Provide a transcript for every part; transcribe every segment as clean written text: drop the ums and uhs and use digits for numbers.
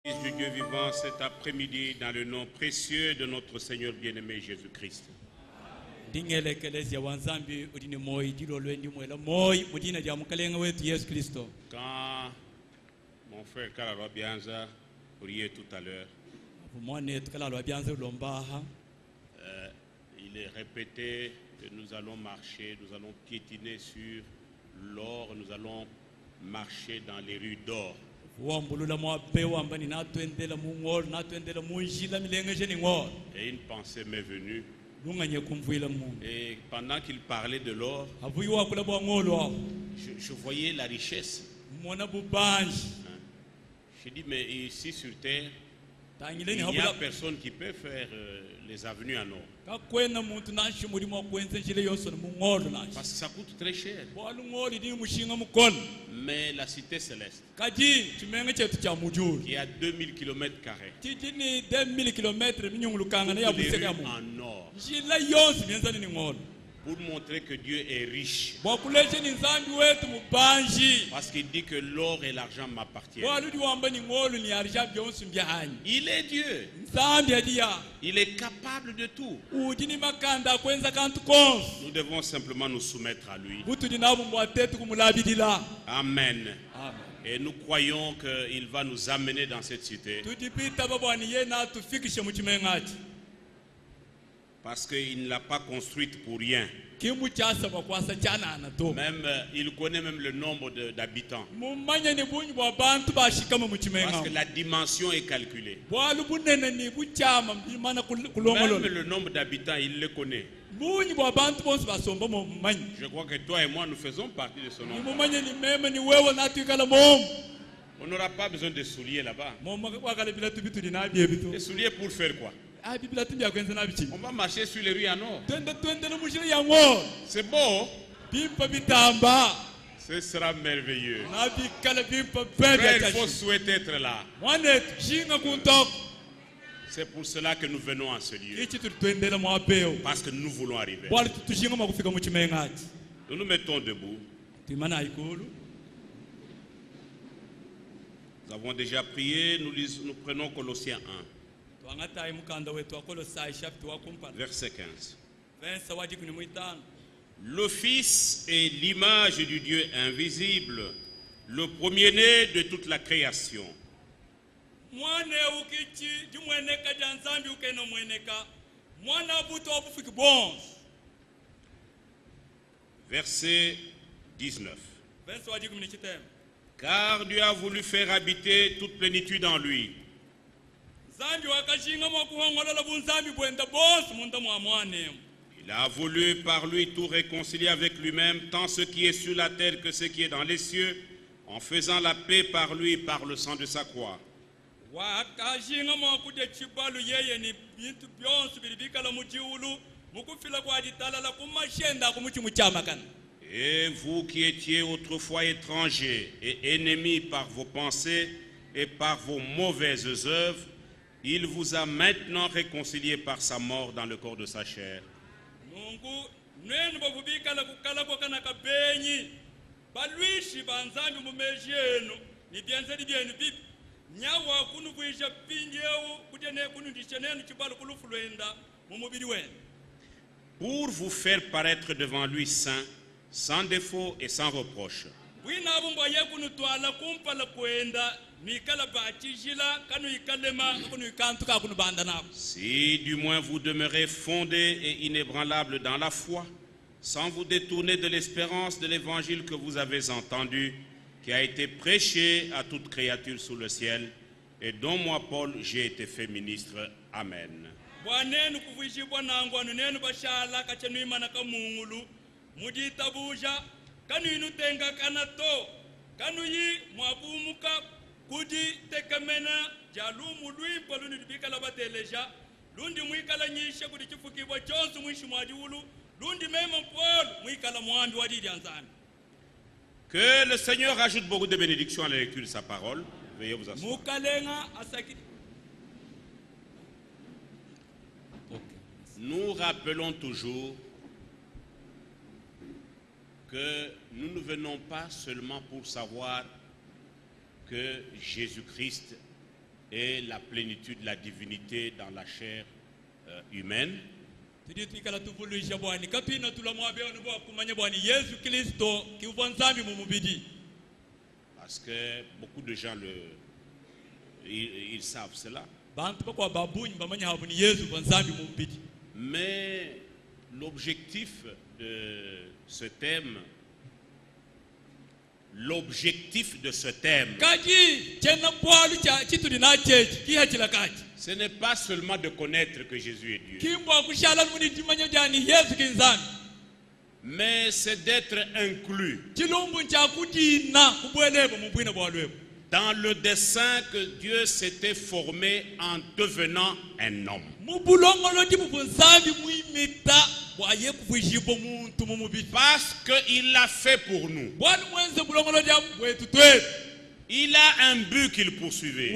Fils du Dieu vivant cet après-midi dans le nom précieux de notre Seigneur bien-aimé Jésus-Christ. Quand mon frère Kalaro Bianza priait tout à l'heure, il est répété que nous allons marcher, nous allons piétiner sur l'or, nous allons marcher dans les rues d'or. Et une pensée m'est venue. Et pendant qu'il parlait de l'or, je voyais la richesse. Je dis, mais ici sur terre, il n'y a personne qui peut faire les avenues en or. Parce que ça coûte très cher. Mais la cité céleste, qui a 2000 km², en or, pour montrer que Dieu est riche. Parce qu'il dit que l'or et l'argent m'appartiennent. Il est Dieu. Il est capable de tout. Nous devons simplement nous soumettre à lui. Amen. Et nous croyons qu'il va nous amener dans cette cité. Parce qu'il ne l'a pas construite pour rien. Même, il connaît même le nombre d'habitants. Parce que la dimension est calculée. Même le nombre d'habitants, il le connaît. Je crois que toi et moi, nous faisons partie de ce nombre. On n'aura pas besoin de souliers là-bas. Des souliers pour faire quoi? On va marcher sur les rues en or. C'est beau. Ce sera merveilleux. Frère, il faut souhaiter être là. C'est pour cela que nous venons à ce lieu. Parce que nous voulons arriver. Nous nous mettons debout. Nous avons déjà prié. Nous prenons Colossiens 1. Verset 15. Le Fils est l'image du Dieu invisible, le premier-né de toute la création. Verset 19. Car Dieu a voulu faire habiter toute plénitude en lui. Il a voulu par lui tout réconcilier avec lui-même, tant ce qui est sur la terre que ce qui est dans les cieux, en faisant la paix par lui et par le sang de sa croix. Et vous qui étiez autrefois étrangers et ennemis par vos pensées et par vos mauvaises œuvres, il vous a maintenant réconciliés par sa mort dans le corps de sa chair. Pour vous faire paraître devant lui saint, sans défaut et sans reproche. Si du moins vous demeurez fondés et inébranlables dans la foi, sans vous détourner de l'espérance de l'évangile que vous avez entendu, qui a été prêché à toute créature sous le ciel, et dont moi, Paul, j'ai été fait ministre. Amen. Kudi tekamena jalumu lui paluni bikala bateleja lundi mwikala nyisha kudi chifukibwa chonsu mwishi mwadiulu lundi mema Paul mwikala mwambi wadidi anzani. Que le Seigneur ajoute beaucoup de bénédictions à la lecture de sa parole. Veuillez vous asseoir. Mukalenga asaki. Nous rappelons toujours que nous ne venons pas seulement pour savoir que Jésus-Christ et la plénitude de la divinité dans la chair humaine. Parce que beaucoup de gens ils savent cela. Mais l'objectif de ce thème, ce n'est pas seulement de connaître que Jésus est Dieu, mais c'est d'être inclus dans le dessein que Dieu s'était formé en devenant un homme. Parce qu'il l'a fait pour nous. Il a un but qu'il poursuivait.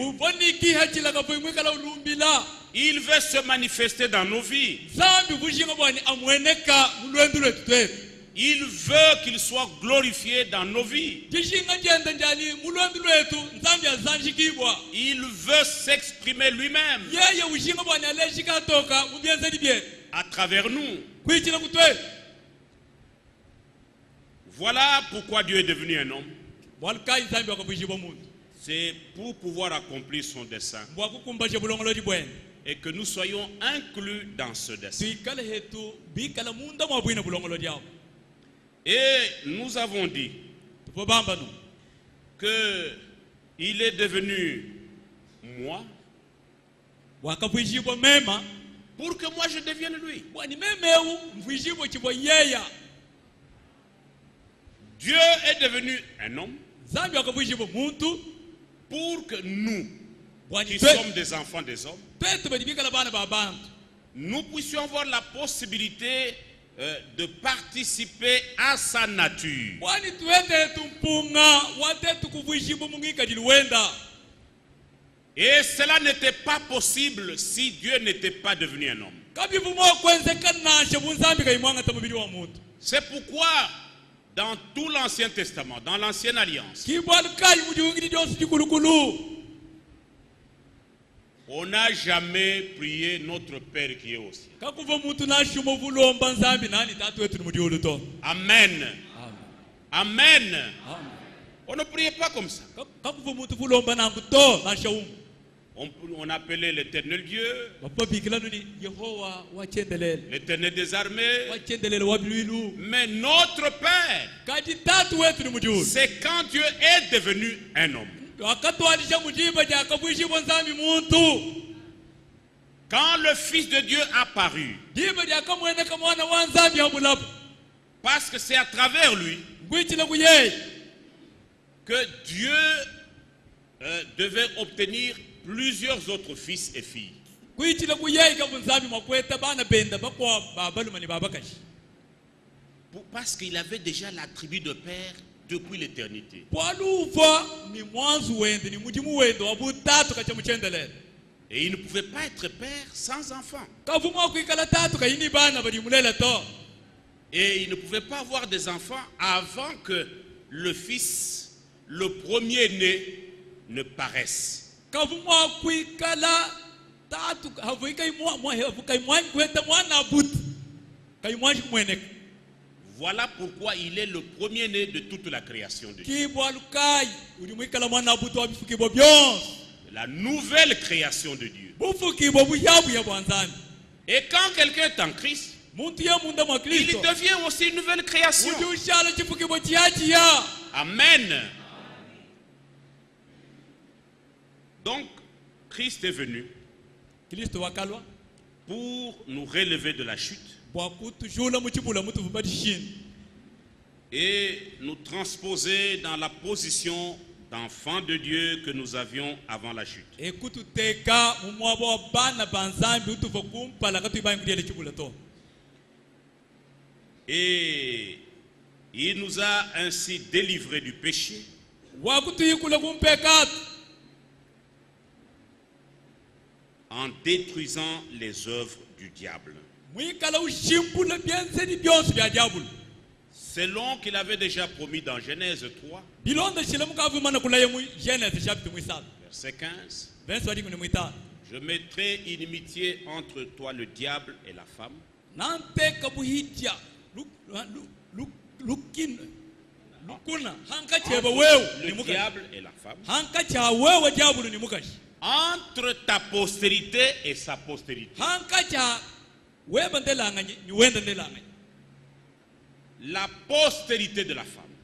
Il veut se manifester dans nos vies. Il veut qu'il soit glorifié dans nos vies. Il veut s'exprimer lui-même à travers nous. Voilà pourquoi Dieu est devenu un homme. C'est pour pouvoir accomplir son dessein et que nous soyons inclus dans ce dessein. Et nous avons dit que il est devenu moi pour que moi je devienne lui. Dieu est devenu un homme pour que nous, qui sommes des enfants des hommes, nous puissions avoir la possibilité de participer à sa nature. Et cela n'était pas possible si Dieu n'était pas devenu un homme. C'est pourquoi dans tout l'Ancien Testament, dans l'Ancienne Alliance, on n'a jamais prié notre Père qui est au ciel. Amen. Amen. On ne priait pas comme ça. On appelait l'Éternel Dieu, l'Éternel des armées. Mais notre Père, c'est quand Dieu est devenu un homme. Quand le Fils de Dieu apparut, parce que c'est à travers lui que Dieu devait obtenir plusieurs autres fils et filles. Parce qu'il avait déjà l'attribut de Père depuis l'éternité. Et il ne pouvait pas être père sans enfant. Et il ne pouvait pas avoir des enfants avant que le fils, le premier-né, ne paraisse. Voilà pourquoi il est le premier-né de toute la création de Dieu. La nouvelle création de Dieu. Et quand quelqu'un est en Christ, il devient aussi une nouvelle création. Amen. Donc, Christ est venu pour nous relever de la chute et nous transposer dans la position d'enfants de Dieu que nous avions avant la chute. Et il nous a ainsi délivrés du péché en détruisant les œuvres du diable. Selon qu'il avait déjà promis dans Genèse 3, Verset 15. verse wa 15 Je mettrai inimitié entre toi, le diable, et la femme. nampeka buhitya lukuna hankacheba wewe ni Le mukashi diable et la femme. hankacha wewe diabulu ni mukashi Entre ta postérité et sa postérité. hankacha weba ndelanganye ni wenda ndelanganye La postérité de la femme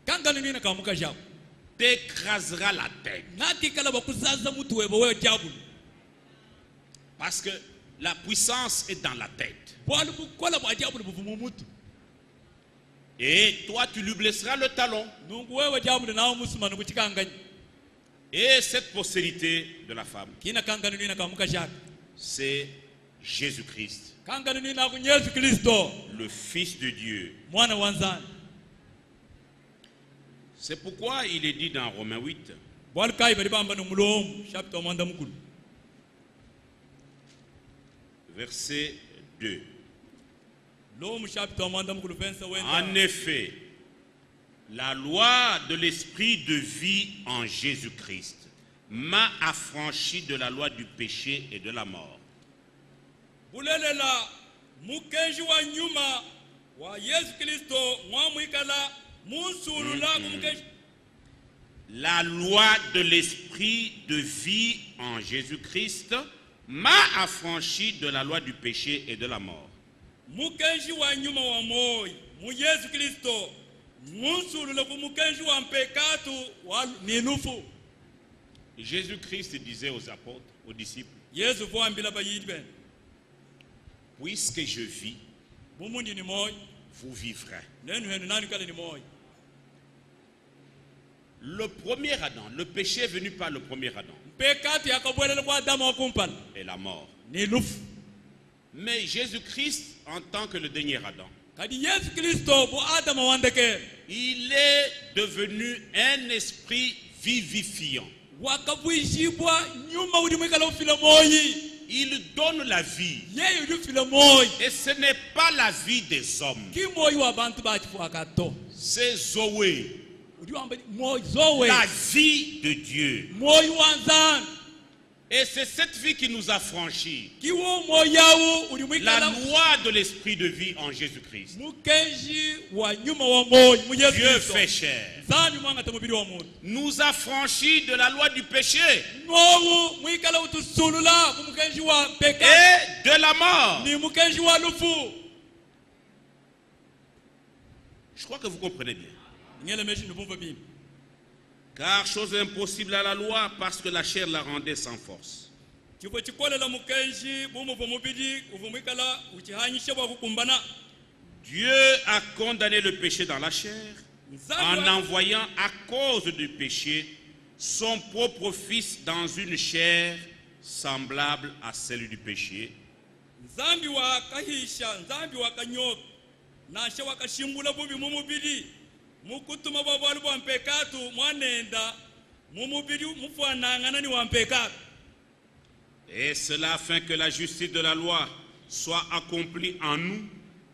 kangana nina ka mukashi hapo t'écrasera la tête. nati kala bakuzaza mutu weba wewe diabulu Parce que la puissance est dans la tête. bwalu bukola bwa diabulu buvumu mutu Et toi, tu lui blesseras le talon. nungu wewe diabulu nawo musumana kuchikanganye Et cette postérité de la femme, kina kangana nina ka mukashi hapo c'est Jésus-Christ, kangana nina ku Yesu Kristo le Fils de Dieu. mwana wanzani C'est pourquoi il est dit dans Romains 8, bwalu kai bali bamba no mulomu chapter mwanda mukulu verset 2. lomu chapter mwanda mukulu verse En wenda effet, la loi de l'esprit de vie en Jésus-Christ m'a affranchi de la loi du péché et de la mort. bulelela mukenji wa nyuma wa Yesu Kristo mwamwikala munsulula kumukenji La loi de l'esprit de vie en Jésus-Christ m'a affranchi de la loi du péché et de la mort. mukenji wa nyuma wa moyi mu Yesu Kristo munsulula kumukenji wa mpekatu wa ninufu Jésus-Christ disait aux apôtres, aux disciples, Yesu voambila bayidi ben puisque je vis, bumundi ni moyi vous vivrez. nenu henu nani kale ni moyi Le premier Adam, le péché est venu par le premier Adam mpekatu yakabwelela kwa Adamu wa kumpala et la mort. ni lufu Mais Jésus-Christ, en tant que le dernier Adam, kadi Yesu Kristo bu Adamu wandeke il est devenu un esprit vivifiant. wakabwishibwa nyuma uli mwikala ufila moyi Il donne la vie. yeye uli ufila moyi Et ce n'est pas la vie des hommes. ki moyi wa bantu bachifu akato C'est Zoé, uli wamba moyi zowe la vie de Dieu. moyi wanzani Et c'est cette vie qui nous a franchis. ki wo moyi yawu uli La mwikala loi de l'esprit de vie en Jésus-Christ. mukenji wa nyuma wa moyi mu Yesu Dieu Kristo fait chair. zani mwanga tamubili wa muntu Nous a franchis de la loi du péché nowu mwikala utusulula ku mukenji wa peka et de la mort. ni mukenji wa lufu Je crois que vous comprenez bien. ngele meshi ndumva bini Car chose impossible à la loi parce que la chair la rendait sans force. chifo chikolela mukenji bumuva mubili uvumwikala uchihanyishe bwa kukumbana Dieu a condamné le péché dans la chair en nzambi envoyant à cause du péché son propre fils dans une chair semblable à celle du péché, nzambi wakahisha nzambi wakanyoka nashe wakashimbula bubi mumubili mukutuma bwabwalu bwa mpekatu mwanenda mumubili mufwanangana ni wa mpekatu et cela afin que la justice de la loi soit accomplie en nous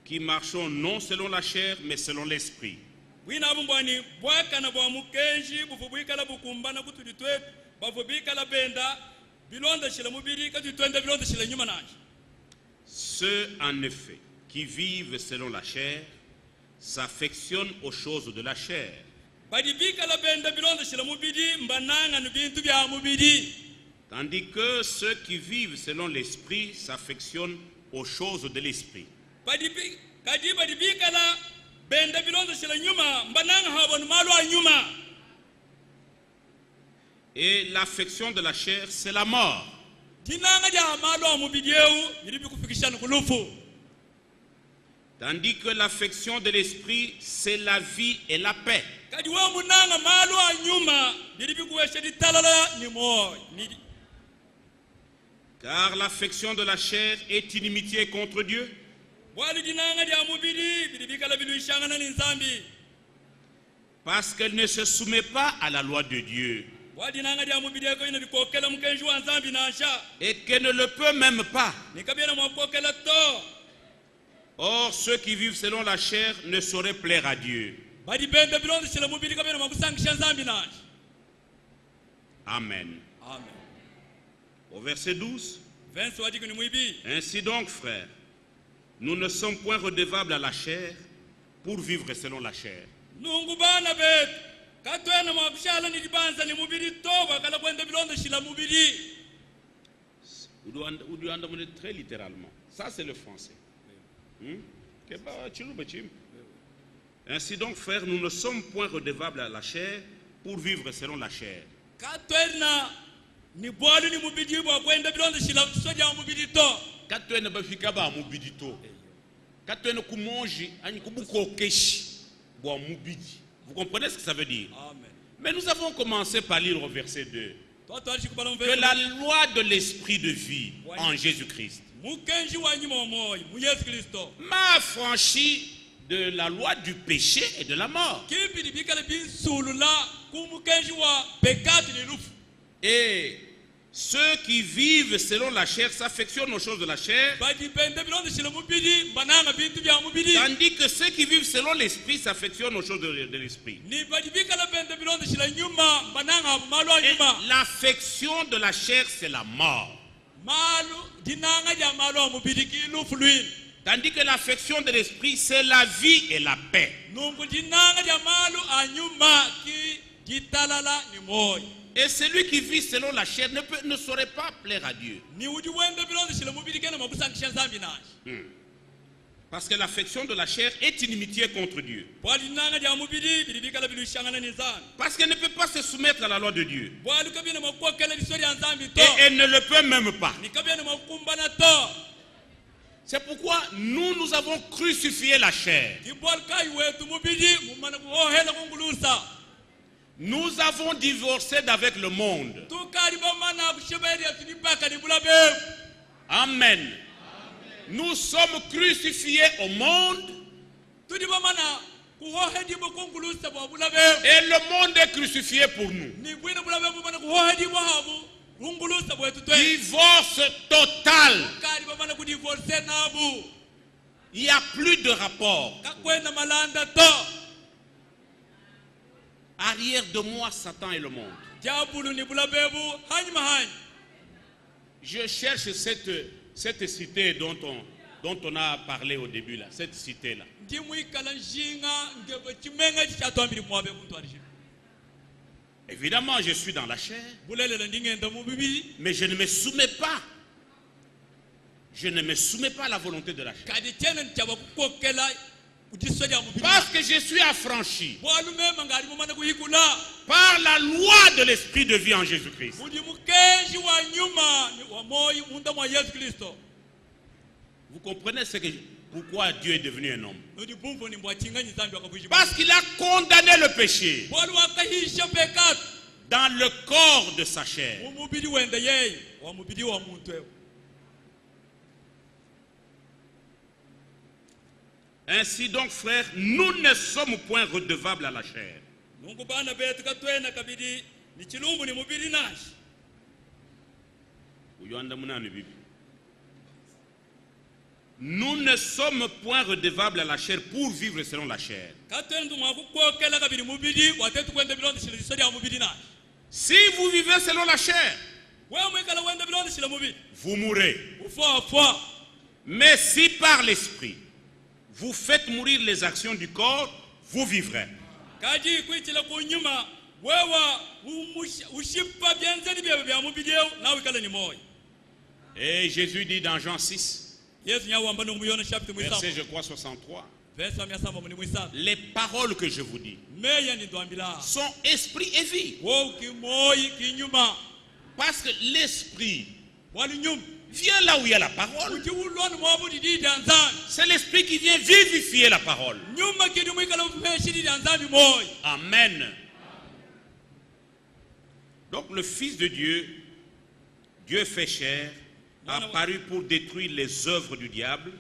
qui marchons non selon la chair mais selon l'esprit. bwina bumbwani bwakana bwa mukenji bufu bwikala bukumbana kutuli twetu bafu bikala benda bilonda shila mubili katu twende bilonda shila nyuma nashi Ceux en effet qui vivent selon la chair s'affectionnent aux choses de la chair, badi bikala benda bilonda shila mubili mbananga ni bintu bya mubili tandis que ceux qui vivent selon l'esprit s'affectionnent aux choses de l'esprit. kadi badi bikala benda bilonda shila nyuma mbananga habonu malu a nyuma Et l'affection de la chair, c'est la mort. dinanga ja malu a mubili yewu yili bikufikishana kulufu Tandis que l'affection de l'esprit, c'est la vie et la paix. kadi wa munanga malu a nyuma yili bikuwesha ditalala ni moyo ni Car l'affection de la chair est inimitié contre Dieu. wali dinanga ja mubili bili bikala biluishangana ni nzambi Parce qu'elle ne se soumet pas à la loi de Dieu. wali dinanga ja mubili ko ina bikokela mukenji wa nzambi nasha Et qu'elle ne le peut même pas. nikabira mwakokela to Or, ceux qui vivent selon la chair ne sauraient plaire à Dieu. badi benda bilonda shila mubili kabira mwakusangisha nzambi nasha Amen. Amen. Au verset 12. Verse wadiki ni mwibi. Ainsi donc, frères, nous ne sommes point redevables à la chair pour vivre selon la chair. Nungu bana bet. Katwena mwakushala ni libanza ni mubiri toba kala kwenda bilonda shila mubiri. Ou du andamone très littéralement. Ça c'est le français. Ainsi donc, frères, nous ne sommes point redevables à la chair pour vivre selon la chair. Katwena ni bwalu ni mubiri bwa kwenda bilonda shila soja mubiri to. Katwena bafika ba mubiri to. Katwena kumonji ani kubuko keshi bwa mubiri. Vous comprenez ce que ça veut dire? Amen. Mais nous avons commencé par lire au verset 2 que la loi de l'esprit de vie en Jésus-Christ m'a affranchi de la loi du péché et de la mort. Et ceux qui vivent selon la chair s'affectionnent aux choses de la chair, tandis que ceux qui vivent selon l'esprit s'affectionnent aux choses de l'esprit. Et l'affection de la chair, c'est la mort. Tandis que l'affection de l'esprit, c'est la vie et la paix. Et celui qui vit selon la chair ne saurait pas plaire à Dieu. Parce que l'affection de la chair est inimitié contre Dieu. Parce qu'elle ne peut pas se soumettre à la loi de Dieu. Et elle ne le peut même pas. C'est pourquoi nous avons crucifié la chair. Nous avons divorcé d'avec le monde. Amen. Nous sommes crucifiés au monde. Et le monde est crucifié pour nous. Divorce total. Il n'y a plus de rapport. Arrière de moi, Satan et le monde. Je cherche cette cité dont on a parlé au début, là, cette cité-là. Évidemment, je suis dans la chair, mais je ne me soumets pas. Je ne me soumets pas à la volonté de la chair. Parce que je suis affranchi par la loi de l'esprit de vie en Jésus-Christ. Vous comprenez pourquoi Dieu est devenu un homme? Parce qu'il a condamné le péché dans le corps de sa chair. Ainsi donc, frères, nous ne sommes point redevables à la chair. Nous ne sommes point redevables à la chair pour vivre selon la chair. Si vous vivez selon la chair, vous mourrez. Mais si par l'esprit, vous faites mourir les actions du corps, vous vivrez. Et Jésus dit dans Jean 6, verset je crois 63, les paroles que je vous dis sont esprit et vie. Parce que l'esprit vient là où il y a la parole. C'est l'esprit qui vient vivifier la parole. Amen. Donc le Fils de Dieu, Dieu fait chair, a apparu pour détruire les œuvres du diable,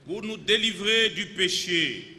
pour nous délivrer du péché